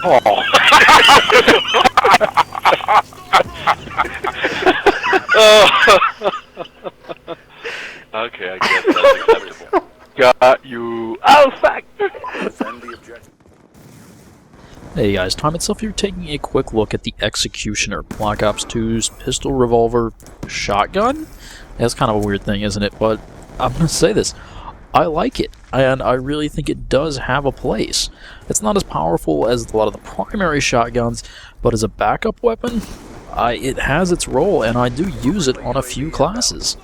Oh. Okay, I guess that's acceptable. Got you. Oh, fuck! Hey guys, time itself here taking a quick look at the Executioner, Black Ops 2's pistol, revolver, shotgun? That's kind of a weird thing, isn't it? But I'm going to say this. I like it, and I really think it does have a place. It's not as powerful as a lot of the primary shotguns, but as a backup weapon, it has its role, and I do use it on a few classes.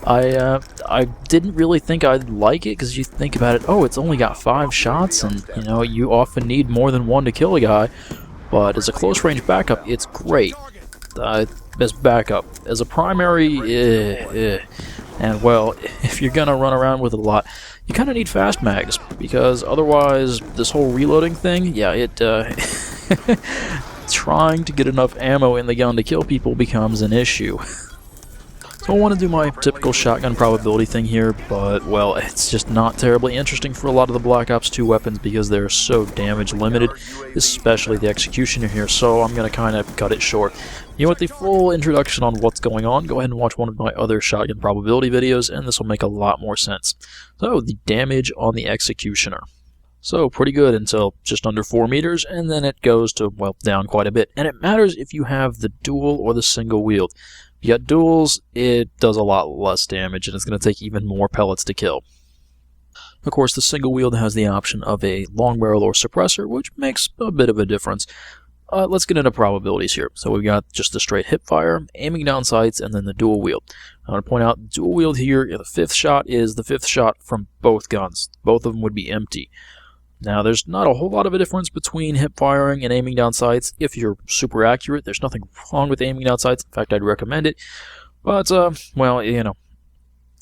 I didn't really think I'd like it, because you think about it, oh, it's only got 5 shots, and you know, you often need more than one to kill a guy, but as a close-range backup, it's great. As backup. As a primary, and well, if you're gonna run around with it a lot, you kind of need fast mags, because otherwise, this whole reloading thing, yeah, trying to get enough ammo in the gun to kill people becomes an issue. So I want to do my typical shotgun probability thing here, but, well, it's just not terribly interesting for a lot of the Black Ops 2 weapons because they're so damage limited, especially the Executioner here, so I'm going to kind of cut it short. You want the full introduction on what's going on, go ahead and watch one of my other shotgun probability videos, and this will make a lot more sense. So, the damage on the Executioner. So, pretty good until just under 4 meters, and then it goes to, well, down quite a bit. And it matters if you have the dual or the single wield. If you got duals, it does a lot less damage, and it's going to take even more pellets to kill. Of course, the single wield has the option of a long barrel or suppressor, which makes a bit of a difference. Let's get into probabilities here. So we've got just the straight hip fire, aiming down sights, and then the dual wield. I want to point out, dual wield here, the 5th shot is the 5th shot from both guns. Both of them would be empty. Now, there's not a whole lot of a difference between hip firing and aiming down sights. If you're super accurate, there's nothing wrong with aiming down sights. In fact, I'd recommend it. But, well, you know,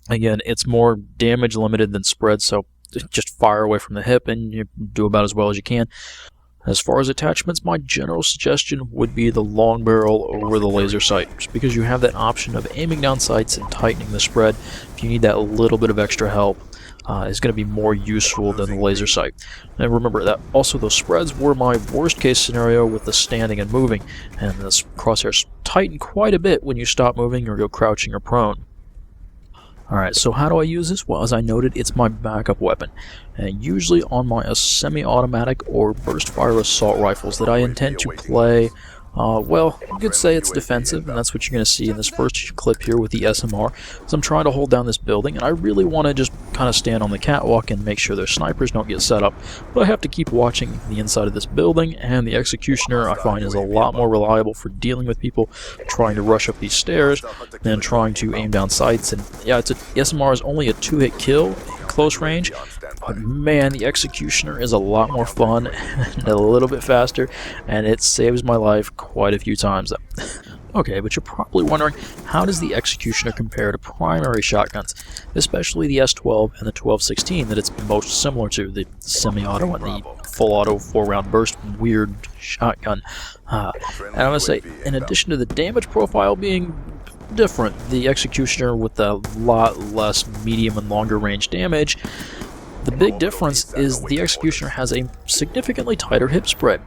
again, it's more damage limited than spread, so just fire away from the hip and you do about as well as you can. As far as attachments, my general suggestion would be the long barrel over the laser sight, just because you have that option of aiming down sights and tightening the spread. If you need that little bit of extra help, is going to be more useful than the laser sight. And remember that also those spreads were my worst case scenario with the standing and moving, and the crosshairs tighten quite a bit when you stop moving or go crouching or prone. Alright, so how do I use this? Well, as I noted, it's my backup weapon, and usually on my semi-automatic or burst-fire assault rifles that I intend to play. Well, you could say it's defensive, and that's what you're going to see in this first clip here with the SMR. So I'm trying to hold down this building, and I really want to just kind of stand on the catwalk and make sure their snipers don't get set up. But I have to keep watching the inside of this building, and the Executioner I find is a lot more reliable for dealing with people trying to rush up these stairs than trying to aim down sights. And yeah, the SMR is only a 2-hit kill, close range. But man, the Executioner is a lot more fun and a little bit faster, and it saves my life quite a few times. Okay, but you're probably wondering, how does the Executioner compare to primary shotguns, especially the S12 and the 1216 that it's most similar to, the semi-auto and the full-auto 4-round burst weird shotgun. And I'm going to say, in addition to the damage profile being different, the Executioner with a lot less medium and longer range damage, the big difference is the Executioner has a significantly tighter hip spread.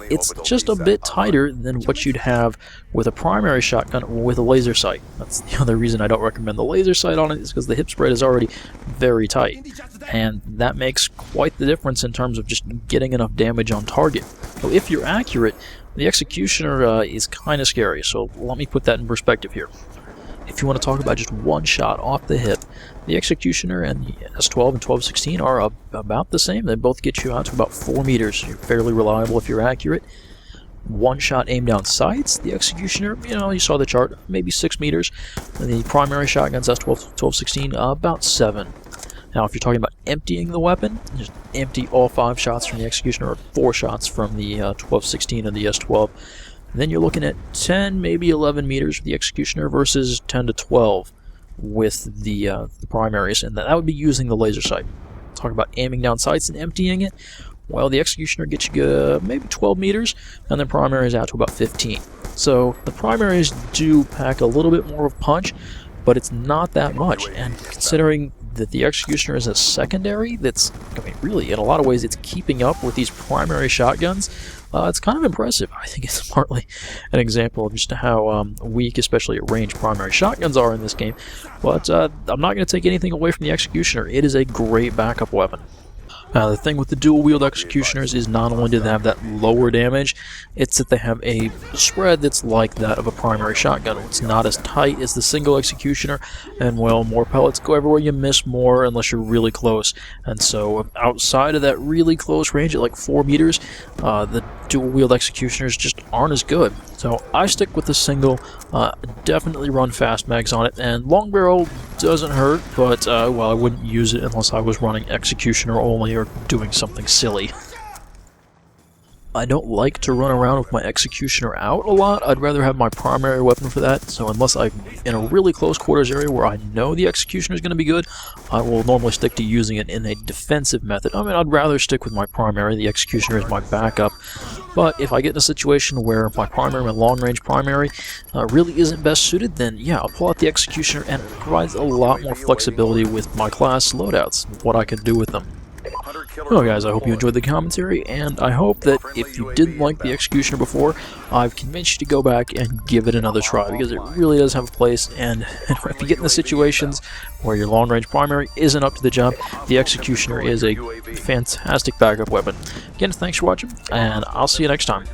It's just a bit tighter than what you'd have with a primary shotgun or with a laser sight. That's the other reason I don't recommend the laser sight on it, is because the hip spread is already very tight. And that makes quite the difference in terms of just getting enough damage on target. So if you're accurate, the Executioner is kind of scary, so let me put that in perspective here. If you want to talk about just one shot off the hip, the Executioner and the S12 and 1216 are about the same. They both get you out to about 4 meters. You're fairly reliable if you're accurate. One shot aim down sights, the Executioner, you know, you saw the chart, maybe 6 meters. And the primary shotguns, S12, 1216, about 7. Now, if you're talking about emptying the weapon, just empty all 5 shots from the Executioner or 4 shots from the 1216 and the S12. And then you're looking at 10, maybe 11 meters with the Executioner versus 10 to 12 with the primaries, and that would be using the laser sight. Talk about aiming down sights and emptying it. Well, the Executioner gets you maybe 12 meters, and then primaries out to about 15. So the primaries do pack a little bit more of punch, but it's not that much. And considering that the Executioner is a secondary that's, I mean, really, in a lot of ways, it's keeping up with these primary shotguns. It's kind of impressive. I think it's partly an example of just how weak, especially at range, primary shotguns are in this game. But I'm not going to take anything away from the Executioner. It is a great backup weapon. The thing with the dual-wield Executioners is not only do they have that lower damage, it's that they have a spread that's like that of a primary shotgun. It's not as tight as the single Executioner, and, well, more pellets go everywhere, you miss more unless you're really close. And so outside of that really close range at like 4 meters, the dual-wield Executioners just aren't as good. So I stick with the single, definitely run fast mags on it, and long barrel doesn't hurt, but, well, I wouldn't use it unless I was running Executioner only or doing something silly. I don't like to run around with my Executioner out a lot. I'd rather have my primary weapon for that, so unless I'm in a really close quarters area where I know the Executioner is going to be good, I will normally stick to using it in a defensive method. I mean, I'd rather stick with my primary. The Executioner is my backup. But if I get in a situation where my primary, my long-range primary, really isn't best suited, then yeah, I'll pull out the Executioner, and it provides a lot more flexibility with my class loadouts, what I can do with them. Well guys, I hope you enjoyed the commentary, and I hope that if you didn't like the Executioner before, I've convinced you to go back and give it another try, because it really does have a place, and if you get in the situations where your long-range primary isn't up to the job, the Executioner is a fantastic backup weapon. Again, thanks for watching, and I'll see you next time.